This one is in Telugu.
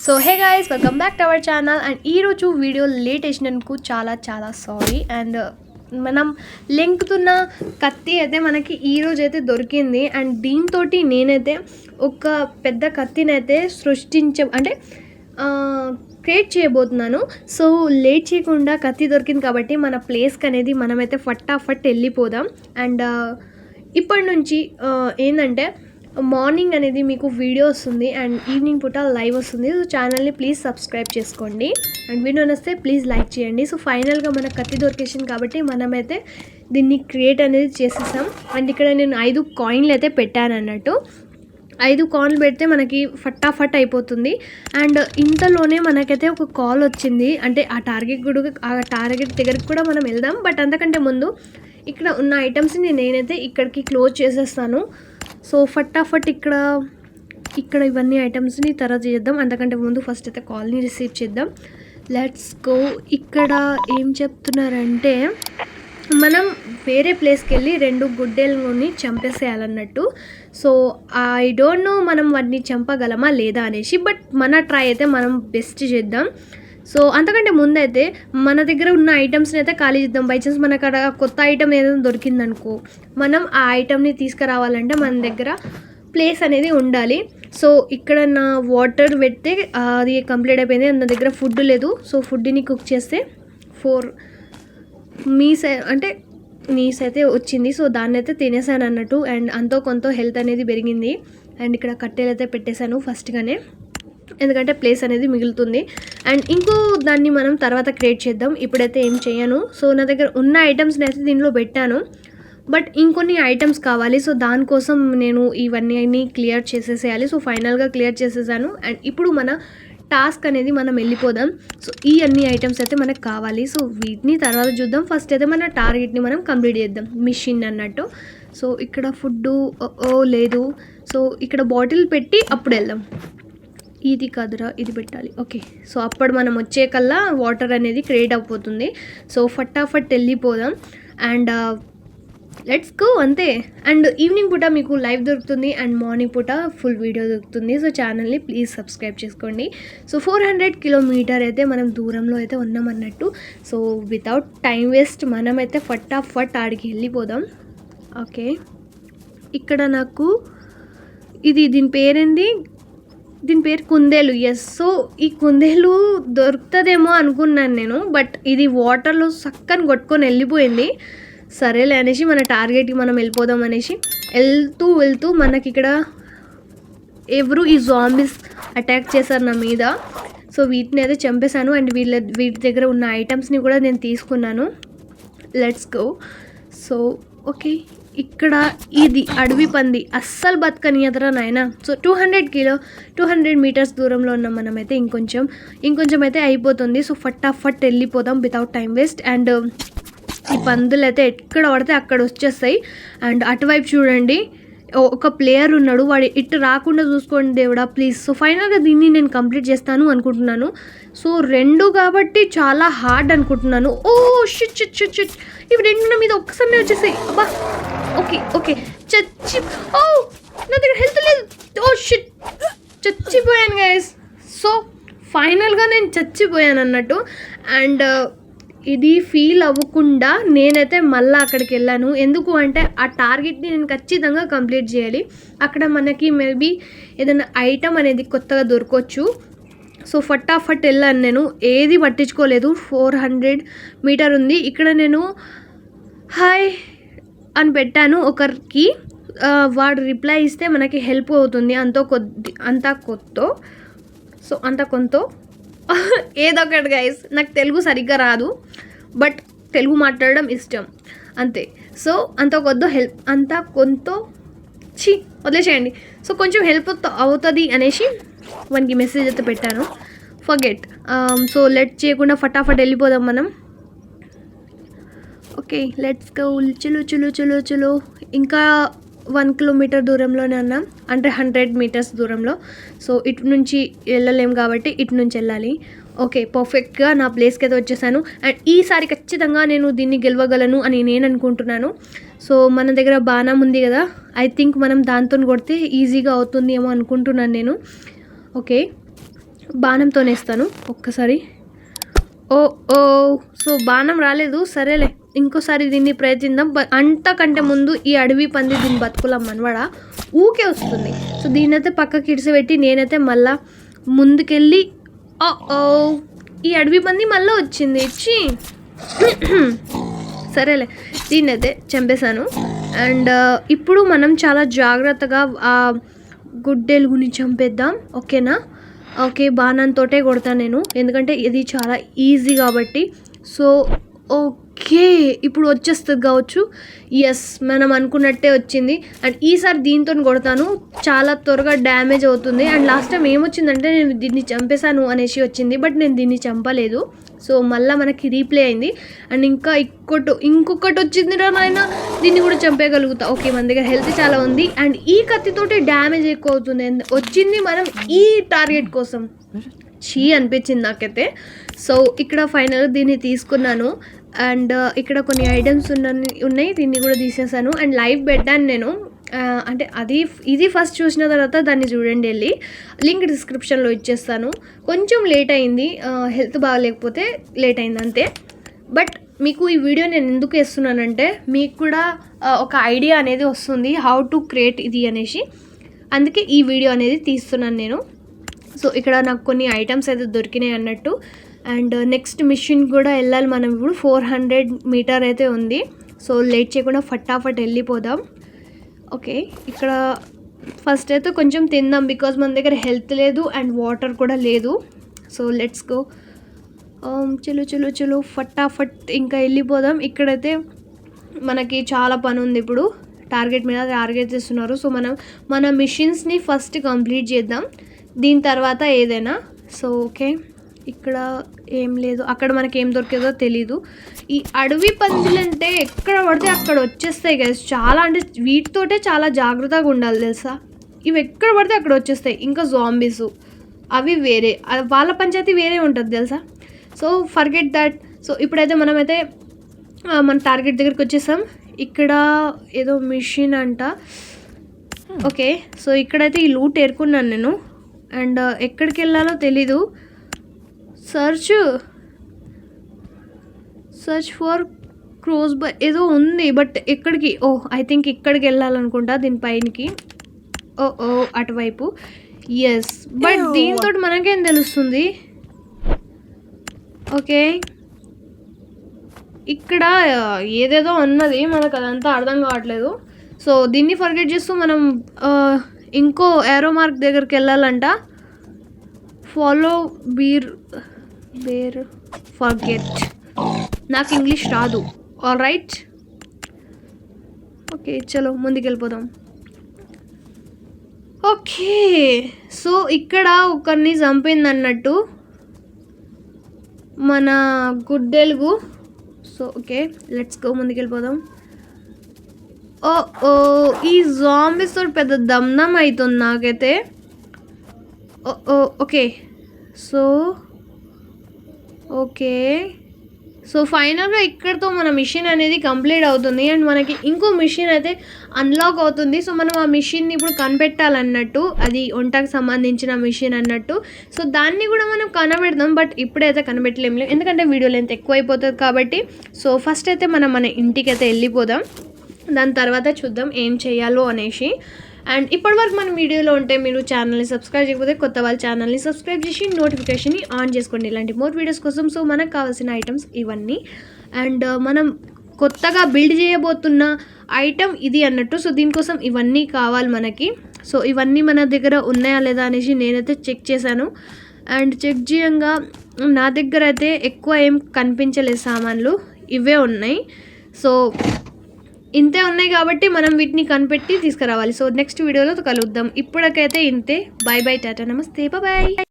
So hey guys, welcome back to our channel. And ఈరోజు వీడియో లేట్ వేసినందుకు చాలా సారీ. అండ్ మనం లెంకుతున్న కత్తి అయితే మనకి ఈరోజు అయితే దొరికింది. అండ్ దీంతో నేనైతే ఒక పెద్ద కత్తిని అయితే క్రియేట్ చేయబోతున్నాను. సో లేట్ చేయకుండా కత్తి దొరికింది కాబట్టి మన ప్లేస్కి అనేది మనమైతే ఫటాఫట్ వెళ్ళిపోదాం. అండ్ ఇప్పటి నుంచి ఏంటంటే మార్నింగ్ అనేది మీకు వీడియో వస్తుంది అండ్ ఈవినింగ్ పూట లైవ్ వస్తుంది. సో ఛానల్ని ప్లీజ్ సబ్స్క్రైబ్ చేసుకోండి అండ్ వీడియో నచ్చితే ప్లీజ్ లైక్ చేయండి. సో ఫైనల్గా మన కత్తి దొరికేసింది కాబట్టి మనమైతే దీన్ని క్రియేట్ అనేది చేసేసాం. అండ్ ఇక్కడ నేను 5 కాయిన్లు అయితే పెట్టాను అన్నట్టు. 5 కాయిన్లు పెడితే మనకి ఫటాఫట్ అయిపోతుంది. అండ్ ఇంతలోనే మనకైతే ఒక కాల్ వచ్చింది. అంటే ఆ టార్గెట్ దగ్గరికి కూడా మనం వెళ్దాం. బట్ అంతకంటే ముందు ఇక్కడ ఉన్న ఐటమ్స్ని నేనైతే ఇక్కడికి క్లోజ్ చేసేస్తాను. సో ఫటాఫట్ ఇక్కడ ఇవన్నీ ఐటమ్స్ని తర్వాత చేద్దాం. అంతకంటే ముందు ఫస్ట్ అయితే కాల్ని రిసీవ్ చేద్దాం. Let's go. ఇక్కడ ఏం చెప్తున్నారంటే మనం వేరే ప్లేస్కి వెళ్ళి 2 గుడ్డెలని చంపేసేయాలన్నట్టు. సో ఐ డోంట్ నో మనం వాటిని చంపగలమా లేదా అనేసి, బట్ మన ట్రై అయితే మనం బెస్ట్ చేద్దాం. సో అంతకంటే ముందైతే మన దగ్గర ఉన్న ఐటమ్స్ని అయితే ఖాళీ చేద్దాం. బై ఛాన్స్ మనకు అక్కడ కొత్త ఐటమ్ ఏదైనా దొరికిందనుకో, మనం ఆ ఐటమ్ని తీసుకురావాలంటే మన దగ్గర ప్లేస్ అనేది ఉండాలి. సో ఇక్కడ నా వాటర్ పెడితే అది కంప్లీట్ అయిపోయింది. నా దగ్గర ఫుడ్ లేదు. సో ఫుడ్ని కుక్ చేస్తే 4 మీస్ అయితే వచ్చింది. సో దాన్ని అయితే తినేసాను అన్నట్టు. అండ్ అంతో కొంత హెల్త్ అనేది పెరిగింది. అండ్ ఇక్కడ కట్టెలు అయితే పెట్టేశాను ఫస్ట్గానే, ఎందుకంటే ప్లేస్ అనేది మిగులుతుంది. అండ్ ఇంకో దాన్ని మనం తర్వాత క్రియేట్ చేద్దాం. ఇప్పుడైతే ఏం చేయను. సో నా దగ్గర ఉన్న ఐటమ్స్ని అయితే దీనిలో పెట్టాను, బట్ ఇంకొన్ని ఐటమ్స్ కావాలి. సో దానికోసం నేను ఇవన్నీ క్లియర్ చేసేసేయాలి. సో ఫైనల్గా క్లియర్ చేసేసాను. అండ్ ఇప్పుడు మన టాస్క్ అనేది మనం వెళ్ళిపోదాం. సో ఈ అన్ని ఐటమ్స్ అయితే మనకు కావాలి. సో వీటిని తర్వాత చూద్దాం. ఫస్ట్ అయితే మన టార్గెట్ని మనం కంప్లీట్ చేద్దాం, మిషన్ అన్నట్టు. సో ఇక్కడ ఫుడ్ లేదు. సో ఇక్కడ బాటిల్ పెట్టి అప్పుడు వెళ్దాం. ఇది కాదురా, ఇది పెట్టాలి. ఓకే. సో అప్పుడు మనం వచ్చే కల్లా వాటర్ అనేది క్రియేట్ అయిపోతుంది. సో ఫటాఫట్ వెళ్ళిపోదాం. అండ్ లెట్స్ గో, అంతే. అండ్ ఈవినింగ్ పూట మీకు లైవ్ దొరుకుతుంది అండ్ మార్నింగ్ పూట ఫుల్ వీడియో దొరుకుతుంది. సో ఛానల్ని ప్లీజ్ సబ్స్క్రైబ్ చేసుకోండి. సో 400 కిలోమీటర్ అయితే మనం దూరంలో అయితే ఉన్నాం అన్నట్టు. సో వితౌట్ టైం వేస్ట్ మనమైతే ఫటాఫట్ ఆడికి వెళ్ళిపోదాం. ఓకే. ఇక్కడ నాకు దీని పేరేంది, దీని పేరు కుందేలు. ఎస్. సో ఈ కుందేలు దొరుకుతుందేమో అనుకున్నాను నేను, బట్ ఇది వాటర్లో చక్కని కొట్టుకొని వెళ్ళిపోయింది. సరేలే అనేసి మన టార్గెట్కి మనం వెళ్ళిపోదాం అనేసి వెళ్తూ మనకి ఇక్కడ ఈ జాంబీస్ అటాక్ చేశారు నా మీద. సో వీటిని అయితే చంపేశాను. అండ్ వీటి దగ్గర ఉన్న ఐటమ్స్ని కూడా నేను తీసుకున్నాను. Let's go. సో ఓకే, ఇక్కడ ఇది అడవి పంది, అస్సలు బతకనియదరా నాయన. సో 200 మీటర్స్ దూరంలో ఉన్నాం మనమైతే. ఇంకొంచెం అయితే అయిపోతుంది. సో ఫటాఫట్ వెళ్ళిపోదాం వితౌట్ టైం వేస్ట్. అండ్ ఈ పందులు అయితే ఎక్కడ పడితే అక్కడ వచ్చేస్తాయి. అండ్ అటువైపు చూడండి, ఒక ప్లేయర్ ఉన్నాడు. వాడు ఇటు రాకుండా చూసుకోండి దేవుడా ప్లీజ్. సో ఫైనల్గా దీన్ని నేను కంప్లీట్ చేస్తాను అనుకుంటున్నాను. సో 2 కాబట్టి చాలా హార్డ్ అనుకుంటున్నాను. Oh shit shit shit shit, ఇవి 2 మీద ఒక్కసారి వచ్చేసాయి. అబ్బా. ఓకే ఓ నా దగ్గర హెల్త్ లేదు. ఓ షిట్, చచ్చిపోయాను గైస్. సో ఫైనల్గా నేను చచ్చిపోయాను అన్నట్టు. అండ్ ఇది ఫీల్ అవ్వకుండా నేనైతే మళ్ళీ అక్కడికి వెళ్ళాను. ఎందుకు అంటే ఆ టార్గెట్ని నేను ఖచ్చితంగా కంప్లీట్ చేయాలి. అక్కడ మనకి మేబీ ఏదైనా ఐటమ్ అనేది కొత్తగా దొరకవచ్చు. సో ఫటాఫట్ వెళ్ళాను నేను, ఏది పట్టించుకోలేదు. 400 మీటర్ ఉంది. ఇక్కడ నేను హాయ్ అని పెట్టాను ఒకరికి. వాడు రిప్లై ఇస్తే మనకి హెల్ప్ అవుతుంది. అంత కొంత ఏదో ఒకటి గైస్. నాకు తెలుగు సరిగ్గా రాదు, బట్ తెలుగు మాట్లాడడం ఇష్టం అంతే. సో అంత కొంత వదిలేసేయండి. సో కొంచెం హెల్ప్ అవుతుంది అనేసి వానికి మెసేజ్ అయితే పెట్టాను. ఫర్గెట్. సో లెట్ చేయకుండా ఫటాఫట్ వెళ్ళిపోదాం మనం. Okay, let's go. చలో. ఇంకా 1 కిలోమీటర్ దూరంలోనే ఉన్నాం, అంటే 100 మీటర్స్ దూరంలో. సో ఇటు నుంచి వెళ్ళలేం కాబట్టి ఇటు నుంచి వెళ్ళాలి. ఓకే, పర్ఫెక్ట్గా నా ప్లేస్కి అయితే వచ్చేసాను. అండ్ ఈసారి ఖచ్చితంగా నేను దీన్ని గెలవగలను అని నేను అనుకుంటున్నాను. సో మన దగ్గర బాణం ఉంది కదా, ఐ థింక్ మనం దాంతో కొడితే ఈజీగా అవుతుంది ఏమో అనుకుంటున్నాను నేను. ఓకే, బాణంతోనేస్తాను ఒక్కసారి. ఓ ఓ సో బాణం రాలేదు, సరేలే ఇంకోసారి దీన్ని ప్రయత్నిద్దాం. అంతకంటే ముందు ఈ అడవి పంది దీన్ని బతుకుల మనవాడ ఊకే వస్తుంది. సో దీన్నైతే పక్కకి ఇడిసిపెట్టి నేనైతే మళ్ళా ముందుకెళ్ళి ఓ ఈ అడవి పంది మళ్ళీ వచ్చింది ఇచ్చి సరేలే దీన్నైతే చంపేశాను. అండ్ ఇప్పుడు మనం చాలా జాగ్రత్తగా ఆ గుడ్డెలుగుని చంపేద్దాం, ఓకేనా? ఓకే, బాణంతోటే కొడతాను నేను, ఎందుకంటే ఇది చాలా ఈజీ కాబట్టి. సో ఓకే, ఇప్పుడు వచ్చేస్తుంది కావచ్చు. ఎస్, మనం అనుకున్నట్టే వచ్చింది. అండ్ ఈసారి దీంతో కొడతాను, చాలా త్వరగా డ్యామేజ్ అవుతుంది. అండ్ లాస్ట్ టైం ఏమొచ్చిందంటే నేను దీన్ని చంపేశాను అనేసి వచ్చింది, బట్ నేను దీన్ని చంపలేదు. సో మళ్ళీ మనకి రీప్లే అయింది. అండ్ ఇంకా ఇంకొకటి వచ్చింది రా నాయన, దీన్ని కూడా చంపేయగలుగుతా. ఓకే, మన దగ్గర హెల్త్ చాలా ఉంది. అండ్ ఈ కత్తితోటి డ్యామేజ్ ఎక్కువ అవుతుంది. వచ్చింది మనం ఈ టార్గెట్ కోసం, చీ అనిపించింది నాకైతే. సో ఇక్కడ ఫైనల్గా దీన్ని తీసుకున్నాను. అండ్ ఇక్కడ కొన్ని ఐటమ్స్ ఉన్నాయి, దీన్ని కూడా తీసేసాను. అండ్ లైవ్ పెట్టాను నేను, అంటే ఇది ఫస్ట్ చూసిన తర్వాత దాన్ని చూడండి, వెళ్ళి లింక్ డిస్క్రిప్షన్లో ఇచ్చేస్తాను. కొంచెం లేట్ అయింది, హెల్త్ బాగాలేకపోతే లేట్ అయింది అంతే. బట్ మీకు ఈ వీడియో నేను ఎందుకు వేస్తున్నానంటే మీకు కూడా ఒక ఐడియా అనేది వస్తుంది హౌ టు క్రియేట్ ఇది అనేసి, అందుకే ఈ వీడియో అనేది తీస్తున్నాను నేను. సో ఇక్కడ నాకు కొన్ని ఐటమ్స్ అయితే దొరికినాయి అన్నట్టు. అండ్ నెక్స్ట్ మిషన్ కూడా వెళ్ళాలి మనం. ఇప్పుడు 400 మీటర్ అయితే ఉంది. సో లేట్ చేయకుండా ఫటాఫట్ వెళ్ళిపోదాం. ఓకే, ఇక్కడ ఫస్ట్ అయితే కొంచెం తిందాం, బికాజ్ మన దగ్గర హెల్త్ లేదు అండ్ వాటర్ కూడా లేదు. సో లెట్స్ గో, చలో ఫటాఫట్ ఇంకా వెళ్ళిపోదాం. ఇక్కడైతే మనకి చాలా పని ఉంది, ఇప్పుడు టార్గెట్ మీద టార్గెట్ చేస్తున్నారు. సో మన మిషన్స్ని ఫస్ట్ కంప్లీట్ చేద్దాం, దీని తర్వాత ఏదైనా. సో ఓకే, ఇక్కడ ఏం లేదు, అక్కడ మనకి ఏం దొరికేదో తెలీదు. ఈ అడవి పందులంటే ఎక్కడ పడితే అక్కడ వచ్చేస్తాయి కదా, చాలా అంటే వీటితోటే చాలా జాగ్రత్తగా ఉండాలి తెలుసా. ఇవి ఎక్కడ పడితే అక్కడ వచ్చేస్తాయి. ఇంకా జాంబీస్ అవి వేరే, వాళ్ళ పంచాయతీ వేరే ఉంటుంది తెలుసా. So forget that. సో ఇప్పుడైతే మనమైతే మన టార్గెట్ దగ్గరికి వచ్చేసాం. ఇక్కడ ఏదో మిషన్ అంట. ఓకే, సో ఇక్కడైతే ఈ లూట్ ఏరుకున్నాను నేను. అండ్ ఎక్కడికి వెళ్ళాలో తెలీదు. సర్చ్ ఫర్ క్రోస్ బై ఏదో ఉంది, బట్ ఎక్కడికి? ఐ థింక్ ఇక్కడికి వెళ్ళాలనుకుంటా, దీనిపైనకి. ఓ అటువైపు. ఎస్, బట్ దీంతో మనకేం తెలుస్తుంది? ఓకే, ఇక్కడ ఏదేదో ఉన్నది, మనకు అదంతా అర్థం కావట్లేదు. సో దీన్ని ఫర్గెట్ చేస్తూ మనం ఇంకో ఏరో మార్క్ దగ్గరికి వెళ్ళాలంట. Follow bear forget. నాకు ఇంగ్లీష్ రాదు. ఆల్ రైట్, ఓకే చలో ముందుకెళ్ళిపోదాం. ఓకే, సో ఇక్కడ ఒకరిని చంపింది అన్నట్టు మన గుడ్డెలుగు. సో ఓకే, లెట్స్ గో, ముందుకెళ్ళిపోదాం. ఓ ఈ జాంబీస్ తోటి పెద్ద దమ్దం అవుతుంది నాకైతే. ఓకే, సో ఫైనల్గా ఇక్కడతో మన మిషన్ అనేది కంప్లీట్ అవుతుంది. అండ్ మనకి ఇంకో మిషన్ అయితే అన్లాక్ అవుతుంది. సో మనం ఆ మిషన్ని ఇప్పుడు కనిపెట్టాలన్నట్టు, అది వంటకు సంబంధించిన మిషన్ అన్నట్టు. సో దాన్ని కూడా మనం కనబెడదాం, బట్ ఇప్పుడైతే కనబెట్టలేము, ఎందుకంటే వీడియో లెంత్ ఎక్కువ అయిపోతుంది కాబట్టి. సో ఫస్ట్ అయితే మనం మన ఇంటికి అయితే వెళ్ళిపోదాం, దాని తర్వాత చూద్దాం ఏం చేయాలో అనేసి. అండ్ ఇప్పటివరకు మన వీడియోలో ఉంటే మీరు ఛానల్ని సబ్స్క్రైబ్ చేయకపోతే కొత్త వాళ్ళ ఛానల్ని సబ్స్క్రైబ్ చేసి నోటిఫికేషన్ని ఆన్ చేసుకోండి ఇలాంటి మోర్ వీడియోస్ కోసం. సో మనకు కావాల్సిన ఐటమ్స్ ఇవన్నీ. అండ్ మనం కొత్తగా బిల్డ్ చేయబోతున్న ఐటమ్ ఇది అన్నట్టు. సో దీనికోసం ఇవన్నీ కావాలి మనకి. సో ఇవన్నీ మన దగ్గర ఉన్నాయా లేదా అనేసి నేనైతే చెక్ చేశాను. అండ్ చెక్ చేయంగా నా దగ్గర అయితే ఎక్కువ ఏం కనిపించలేదు సామాన్లు, ఇవే ఉన్నాయి. సో ఇంతే ఉన్నాయి కాబట్టి మనం వీటిని కనిపెట్టి తీసుకురావాలి. సో నెక్స్ట్ వీడియోలో కలుద్దాం. ఇప్పటికైతే ఇంతే. బాయ్ బాయ్, టాటా, నమస్తే, బాయ్.